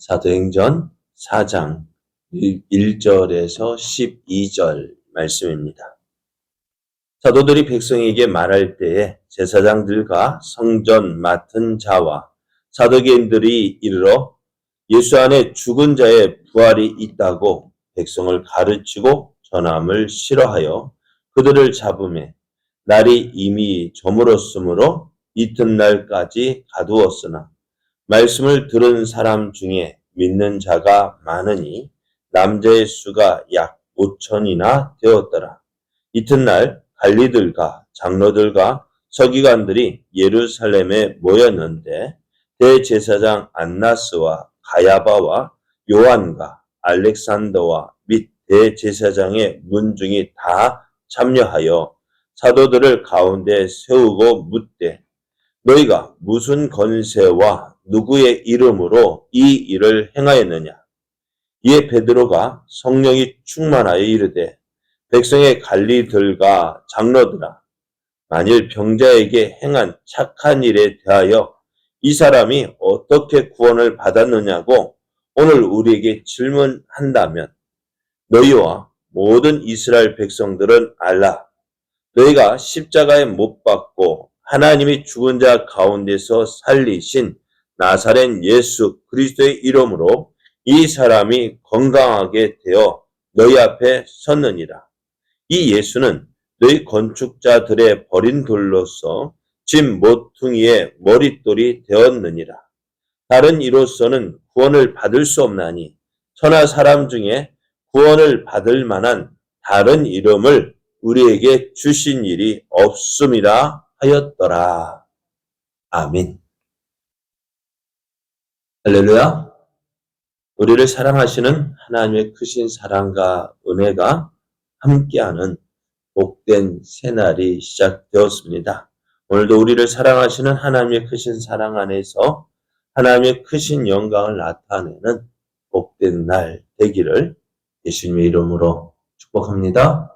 사도행전 4장 1절에서 12절 말씀입니다. 사도들이 백성에게 말할 때에 제사장들과 성전 맡은 자와 사두개인들이 이르러 예수 안에 죽은 자의 부활이 있다고 백성을 가르치고 전함을 싫어하여 그들을 잡음에 날이 이미 저물었으므로 이튿날까지 가두었으나 말씀을 들은 사람 중에 믿는 자가 많으니 남자의 수가 약 5천이나 되었더라. 이튿날 관리들과 장로들과 서기관들이 예루살렘에 모였는데 대제사장 안나스와 가야바와 요한과 알렉산더와 및 대제사장의 문중이 다 참여하여 사도들을 가운데 세우고 묻되 너희가 무슨 권세와 누구의 이름으로 이 일을 행하였느냐? 이에 베드로가 성령이 충만하여 이르되 백성의 관리들과 장로들아 만일 병자에게 행한 착한 일에 대하여 이 사람이 어떻게 구원을 받았느냐고 오늘 우리에게 질문한다면 너희와 모든 이스라엘 백성들은 알라. 너희가 십자가에 못 박고 하나님이 죽은 자 가운데서 살리신 나사렛 예수 그리스도의 이름으로 이 사람이 건강하게 되어 너희 앞에 섰느니라. 이 예수는 너희 건축자들의 버린 돌로서 집 모퉁이의 머릿돌이 되었느니라. 다른 이로서는 구원을 받을 수 없나니 천하 사람 중에 구원을 받을 만한 다른 이름을 우리에게 주신 일이 없음이라 하였더라. 아멘. 할렐루야. 우리를 사랑하시는 하나님의 크신 사랑과 은혜가 함께하는 복된 새날이 시작되었습니다. 오늘도 우리를 사랑하시는 하나님의 크신 사랑 안에서 하나님의 크신 영광을 나타내는 복된 날 되기를 예수님의 이름으로 축복합니다.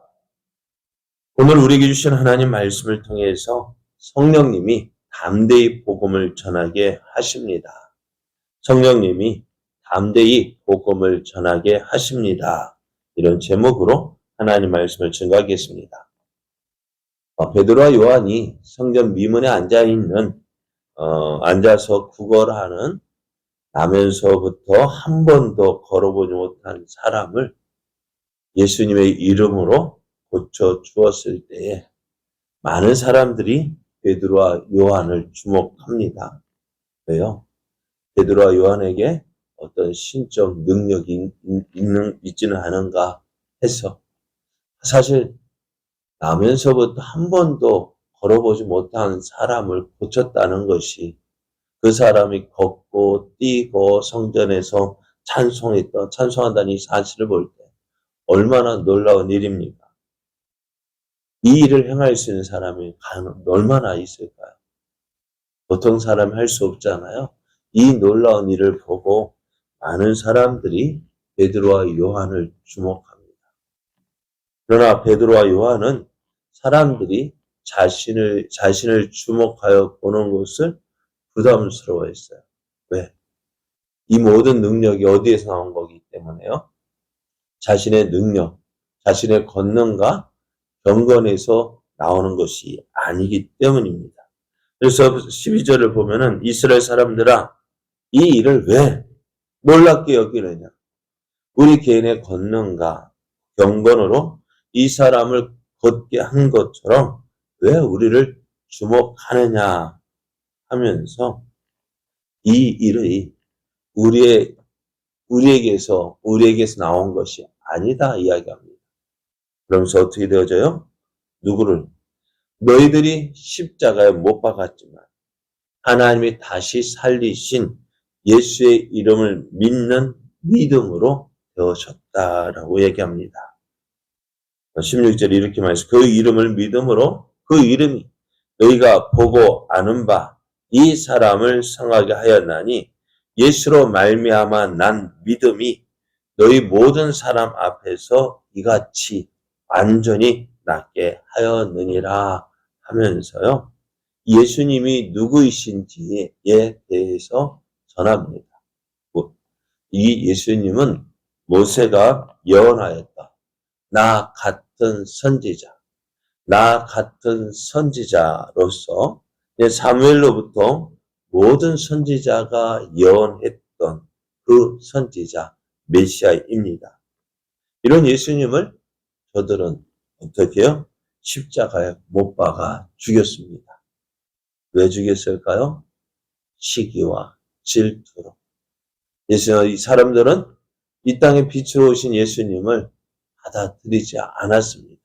오늘 우리에게 주신 하나님 말씀을 통해서 성령님이 담대히 복음을 전하게 하십니다. 성령님이 담대히 복음을 전하게 하십니다. 이런 제목으로 하나님 말씀을 증거하겠습니다. 베드로와 요한이 성전 미문에 앉아서 구걸하는 나면서부터 한 번도 걸어보지 못한 사람을 예수님의 이름으로 고쳐 주었을 때에 많은 사람들이 베드로와 요한을 주목합니다. 왜요? 베드로와 요한에게 어떤 신적 능력이 있지는 않은가 해서 사실 나면서부터 한 번도 걸어보지 못한 사람을 고쳤다는 것이 그 사람이 걷고 뛰고 성전에서 찬송한다는 이 사실을 볼 때 얼마나 놀라운 일입니까? 이 일을 행할 수 있는 사람이 얼마나 있을까요? 보통 사람이 할 수 없잖아요. 이 놀라운 일을 보고 많은 사람들이 베드로와 요한을 주목합니다. 그러나 베드로와 요한은 사람들이 자신을 주목하여 보는 것을 부담스러워했어요. 왜? 이 모든 능력이 어디에서 나온 거기 때문에요? 자신의 능력, 자신의 권능과 경건에서 나오는 것이 아니기 때문입니다. 그래서 12절을 보면은 이스라엘 사람들아 이 일을 왜 놀랍게 여기느냐? 우리 개인의 권능과 경건으로 이 사람을 걷게 한 것처럼 왜 우리를 주목하느냐 하면서 이 일이 우리에게서 나온 것이 아니다 이야기합니다. 그러면서 어떻게 되어져요? 누구를? 너희들이 십자가에 못 박았지만 하나님이 다시 살리신 예수의 이름을 믿는 믿음으로 되어졌다라고 얘기합니다. 16절에 이렇게 말해서 그 이름을 믿음으로 그 이름이 너희가 보고 아는 바 이 사람을 성하게 하였나니 예수로 말미암아 난 믿음이 너희 모든 사람 앞에서 이같이 완전히 낫게 하였느니라 하면서요. 예수님이 누구이신지에 대해서 전합니다. 이 예수님은 모세가 예언하였다. 나 같은 선지자, 나 같은 선지자로서 사무엘로부터 모든 선지자가 예언했던 그 선지자 메시아입니다. 이런 예수님을 저들은 어떻게 해요? 십자가에 못 박아 죽였습니다. 왜 죽였을까요? 시기와 질투로. 이 사람들은 이 땅에 빛으로 오신 예수님을 받아들이지 않았습니다.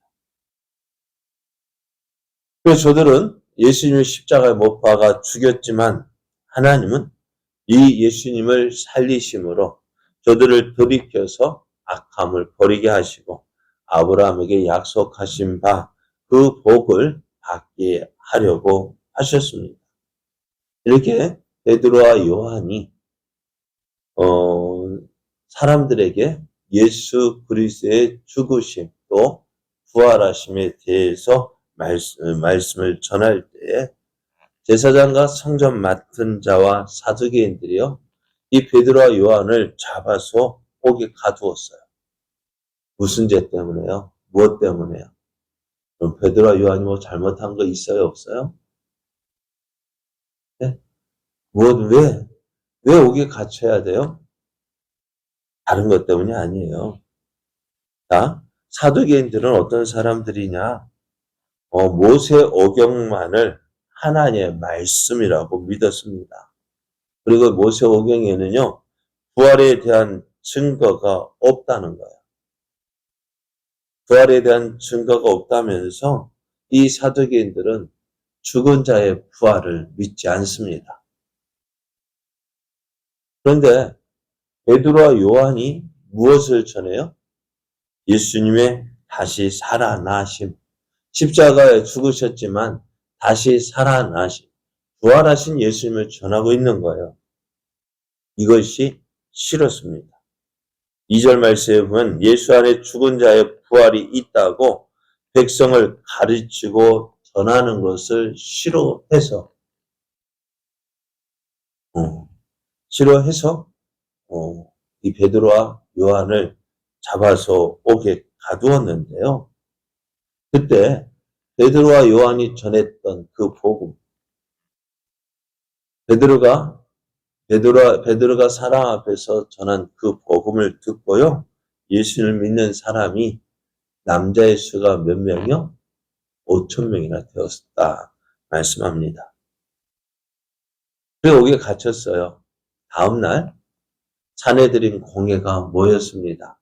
그래서 저들은 예수님을 십자가에 못 박아 죽였지만 하나님은 이 예수님을 살리심으로 저들을 돌이켜서 악함을 버리게 하시고 아브라함에게 약속하신 바 그 복을 받게 하려고 하셨습니다. 이렇게 베드로와 요한이 사람들에게 예수 그리스도의 죽으심 또 부활하심에 대해서 말씀을 전할 때 제사장과 성전 맡은 자와 사두개인들이요 이 베드로와 요한을 잡아서 옥에 가두었어요. 무슨 죄 때문에요? 무엇 때문에요? 그럼 베드로와 요한이 뭐 잘못한 거 있어요? 없어요? 네? 왜 옥에 갇혀야 돼요? 다른 것 때문이 아니에요. 자, 사두개인들은 어떤 사람들이냐? 모세 오경만을 하나님의 말씀이라고 믿었습니다. 그리고 모세 오경에는요, 부활에 대한 증거가 없다는 거예요. 부활에 대한 증거가 없다면서 이 사두개인들은 죽은 자의 부활을 믿지 않습니다. 그런데 베드로와 요한이 무엇을 전해요? 예수님의 다시 살아나심. 십자가에 죽으셨지만 다시 살아나심. 부활하신 예수님을 전하고 있는 거예요. 이것이 싫었습니다. 2절 말씀에 보면 예수 안에 죽은 자의 부활이 있다고 백성을 가르치고 전하는 것을 싫어해서 이 베드로와 요한을 잡아서 옥에 가두었는데요. 그때 베드로와 요한이 전했던 그 복음, 베드로가 사람 앞에서 전한 그 복음을 듣고요. 예수를 믿는 사람이 남자의 수가 몇 명이요? 5,000명이나 되었다 말씀합니다. 그래 옥에 갇혔어요. 다음날 사내들인 공회가 모였습니다.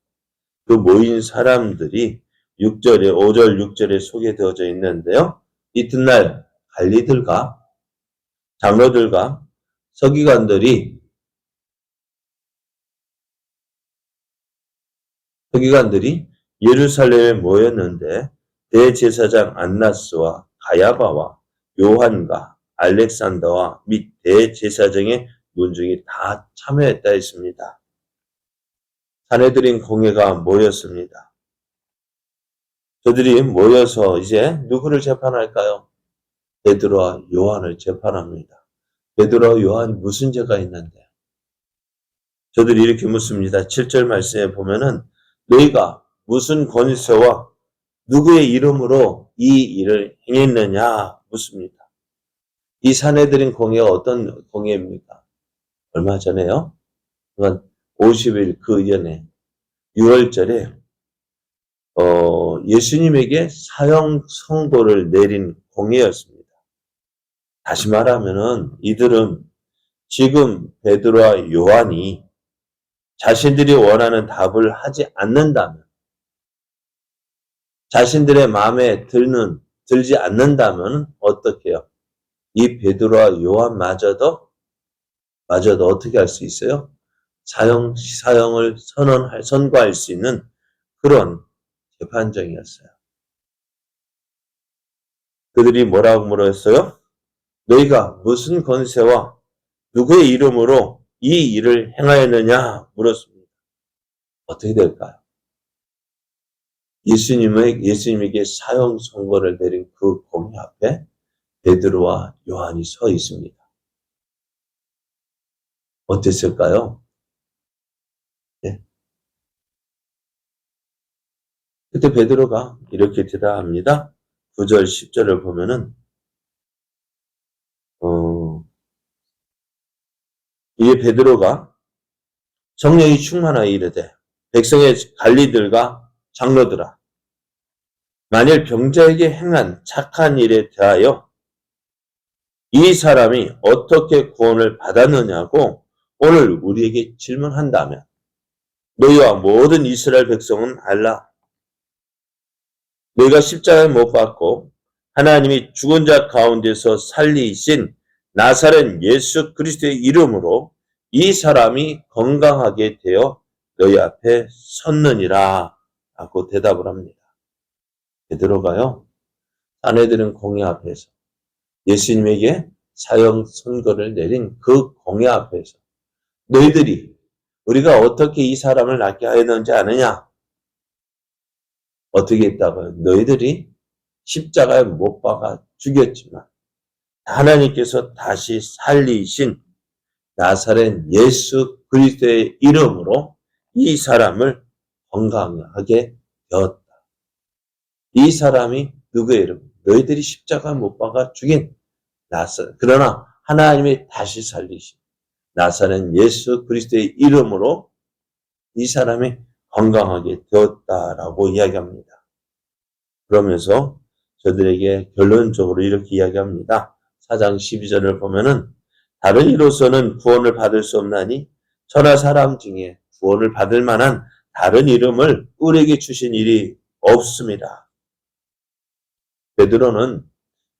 그 모인 사람들이 6절에 5절 6절에 소개되어져 있는데요. 이튿날 관리들과 장로들과 서기관들이 예루살렘에 모였는데 대제사장 안나스와 가야바와 요한과 알렉산더와 및 대제사장의 문중이 다 참여했다 했습니다. 사내들인 공회가 모였습니다. 저들이 모여서 이제 누구를 재판할까요? 베드로와 요한을 재판합니다. 베드로와 요한이 무슨 죄가 있는데? 저들이 이렇게 묻습니다. 7절 말씀에 보면은 너희가 무슨 권세와 누구의 이름으로 이 일을 행했느냐 묻습니다. 이 사내들인 공회가 어떤 공회입니까? 얼마 전에요? 50일 그 전에 6월절에 예수님에게 사형 선고를 내린 공회였습니다. 다시 말하면은 이들은 지금 베드로와 요한이 자신들이 원하는 답을 하지 않는다면, 자신들의 마음에 들지 않는다면 어떻게 해요? 이 베드로와 요한마저도 어떻게 할 수 있어요? 사형을 선고할 수 있는 그런 재판정이었어요. 그들이 뭐라고 물었어요? 너희가 무슨 권세와 누구의 이름으로 이 일을 행하였느냐 물었습니다. 어떻게 될까요? 예수님에게 사형 선고를 내린 그 공회 앞에 베드로와 요한이 서 있습니다. 어땠을까요? 그때 베드로가 이렇게 대답합니다. 9절, 10절을 보면은 이에 베드로가 성령이 충만하여 이르되 백성의 관리들과 장로들아 만일 병자에게 행한 착한 일에 대하여 이 사람이 어떻게 구원을 받았느냐고 오늘 우리에게 질문한다면 너희와 모든 이스라엘 백성은 알라. 너희가 십자가에 못 박고 하나님이 죽은 자 가운데서 살리신 나사렛 예수 그리스도의 이름으로 이 사람이 건강하게 되어 너희 앞에 섰느니라 라고 대답을 합니다. 베드로가요, 사내들은 공회 앞에서 예수님에게 사형 선고를 내린 그 공회 앞에서 너희들이 우리가 어떻게 이 사람을 낫게 하였는지 아느냐? 어떻게 했다고요? 너희들이 십자가에 못 박아 죽였지만 하나님께서 다시 살리신 나사렛 예수 그리스도의 이름으로 이 사람을 건강하게 되었다. 이 사람이 누구의 이름? 너희들이 십자가에 못 박아 죽인 그러나 하나님이 다시 살리신 나사렛 예수 그리스도의 이름으로 이 사람이 건강하게 되었다라고 이야기합니다. 그러면서 저들에게 결론적으로 이렇게 이야기합니다. 4장 12절을 보면은 다른 이로서는 구원을 받을 수 없나니 천하 사람 중에 구원을 받을 만한 다른 이름을 우리에게 주신 일이 없습니다. 베드로는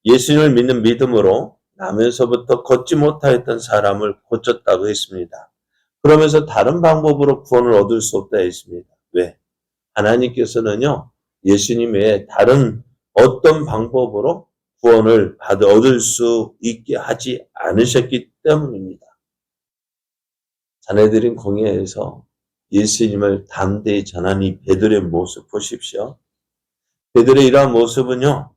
예수님을 믿는 믿음으로 나면서부터 걷지 못하였던 사람을 고쳤다고 했습니다. 그러면서 다른 방법으로 구원을 얻을 수 없다 했습니다. 왜? 하나님께서는요, 예수님 외에 다른 어떤 방법으로 구원을 얻을 수 있게 하지 않으셨기 때문입니다. 자네들인 공회에서 예수님을 담대히 전한 이 베드로의 모습 보십시오. 베드로의 이러한 모습은요,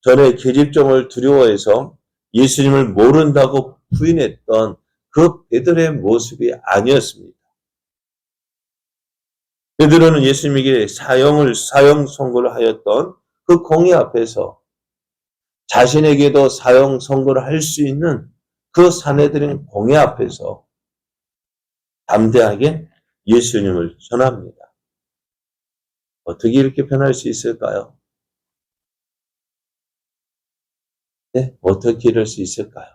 전에 계집종을 두려워해서 예수님을 모른다고 부인했던 그 베드로의 모습이 아니었습니다. 베드로는 예수님에게 사형 선고를 하였던 그 공회 앞에서 자신에게도 사형 선고를 할 수 있는 그 사내들인 공회 앞에서 담대하게 예수님을 전합니다. 어떻게 이렇게 변할 수 있을까요? 네, 어떻게 이럴 수 있을까요?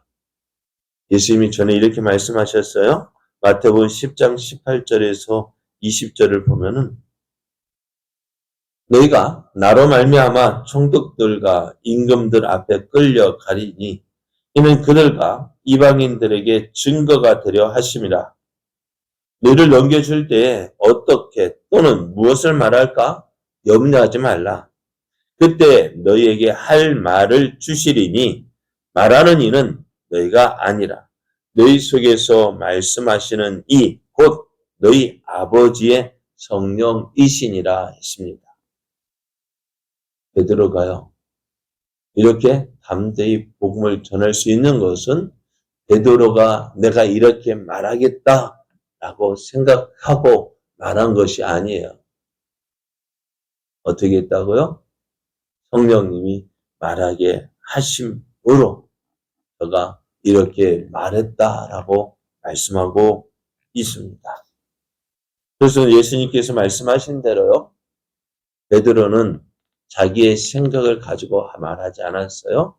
예수님이 전에 이렇게 말씀하셨어요. 마태복음 10장 18절에서 20절을 보면은 너희가 나로 말미암아 총독들과 임금들 앞에 끌려가리니 이는 그들과 이방인들에게 증거가 되려 하심이라. 너희를 넘겨줄 때에 어떻게 또는 무엇을 말할까 염려하지 말라. 그때 너희에게 할 말을 주시리니 말하는 이는 너희가 아니라 너희 속에서 말씀하시는 이 곧 너희 아버지의 성령이시니라 했습니다. 베드로가요, 이렇게 담대히 복음을 전할 수 있는 것은 베드로가 내가 이렇게 말하겠다라고 생각하고 말한 것이 아니에요. 어떻게 했다고요? 성령님이 말하게 하심으로 저가 이렇게 말했다라고 말씀하고 있습니다. 그래서 예수님께서 말씀하신 대로요, 베드로는 자기의 생각을 가지고 말하지 않았어요.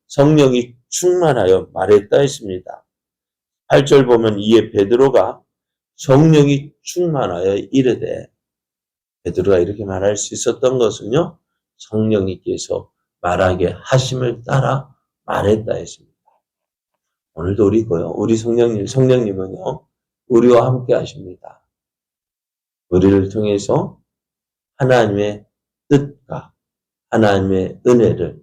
성령이 충만하여 말했다 했습니다. 8절 보면 이에 베드로가 성령이 충만하여 이르되, 베드로가 이렇게 말할 수 있었던 것은요, 성령님께서 말하게 하심을 따라 말했다 했습니다. 오늘도 우리 성령님은요, 우리와 함께 하십니다. 우리를 통해서 하나님의 뜻과 하나님의 은혜를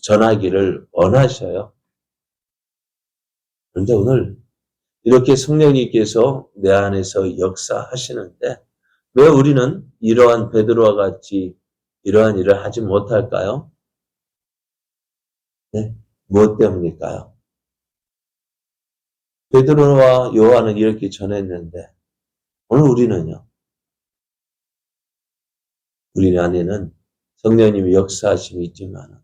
전하기를 원하셔요. 그런데 오늘 이렇게 성령님께서 내 안에서 역사하시는데 왜 우리는 이러한 베드로와 같이 이러한 일을 하지 못할까요? 네, 무엇 때문일까요? 베드로와 요한은 이렇게 전했는데 오늘 우리는요, 우리 안에는 성령님의 역사하심이 있지만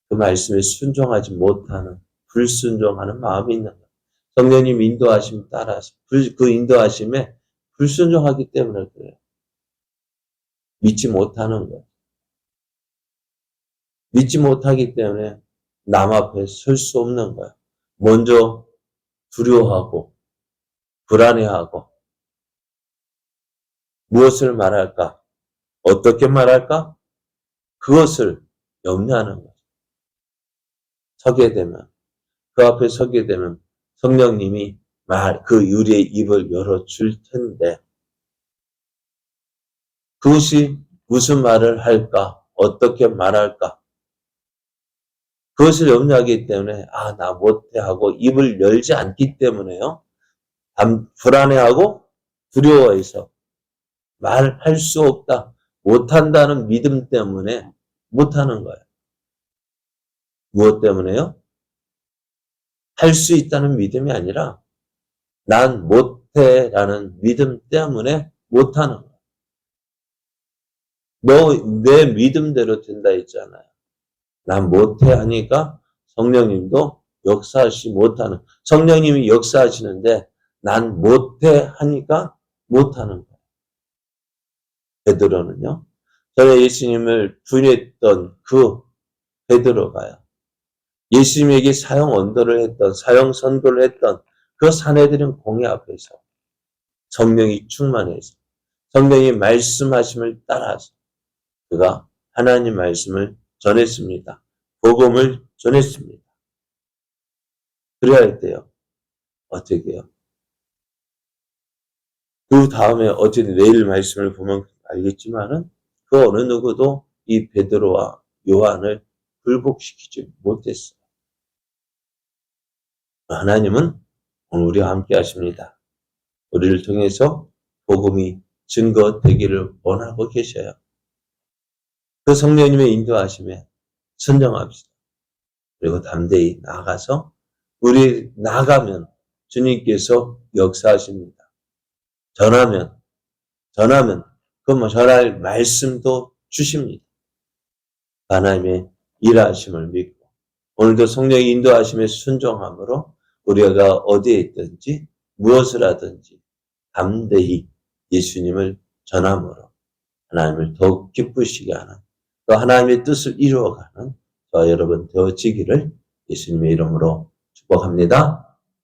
그 말씀에 순종하지 못하는 불순종하는 마음이 있는 거예요. 성령님 인도하심 따라서 그 인도하심에 불순종하기 때문에 그래요. 믿지 못하는 거예요. 믿지 못하기 때문에 남 앞에 설 수 없는 거예요. 먼저 두려워하고 불안해하고 무엇을 말할까? 어떻게 말할까? 그것을 염려하는 거죠. 그 앞에 서게 되면 성령님이 그 우리의 입을 열어줄 텐데 그것이 무슨 말을 할까? 어떻게 말할까? 그것을 염려하기 때문에 나 못해 하고 입을 열지 않기 때문에요. 불안해하고 두려워해서 말할 수 없다. 못한다는 믿음 때문에 못하는 거예요. 무엇 때문에요? 할 수 있다는 믿음이 아니라 난 못해라는 믿음 때문에 못하는 거예요. 내 믿음대로 된다 했잖아요. 난 못해 하니까 성령님도 역사하시 못하는, 성령님이 역사하시는데 난 못해 하니까 못하는 거예요. 베드로는요. 전에 예수님을 부인했던 그 베드로가요. 예수님에게 사형 언도를 했던, 사형 선고를 했던 그 사내들인 공회 앞에서 성령이 충만해서 성령이 말씀하심을 따라서 그가 하나님 말씀을 전했습니다. 복음을 전했습니다. 그래야 할 때요. 어떻게 해요? 그 다음에 어쨌든 내일 말씀을 보면 알겠지만은 그 어느 누구도 이 베드로와 요한을 굴복시키지 못했어요. 하나님은 오늘 우리와 함께 하십니다. 우리를 통해서 복음이 증거되기를 원하고 계셔요. 그 성령님의 인도하심에 순종합시다. 그리고 담대히 나아가서 우리 나가면 주님께서 역사하십니다. 전하면 그 전할 말씀도 주십니다. 하나님의 일하심을 믿고 오늘도 성령의 인도하심에 순종함으로 우리가 어디에 있든지 무엇을 하든지 담대히 예수님을 전함으로 하나님을 더욱 기쁘시게 하는 또 하나님의 뜻을 이루어가는 저와 여러분 되어지기를 예수님의 이름으로 축복합니다.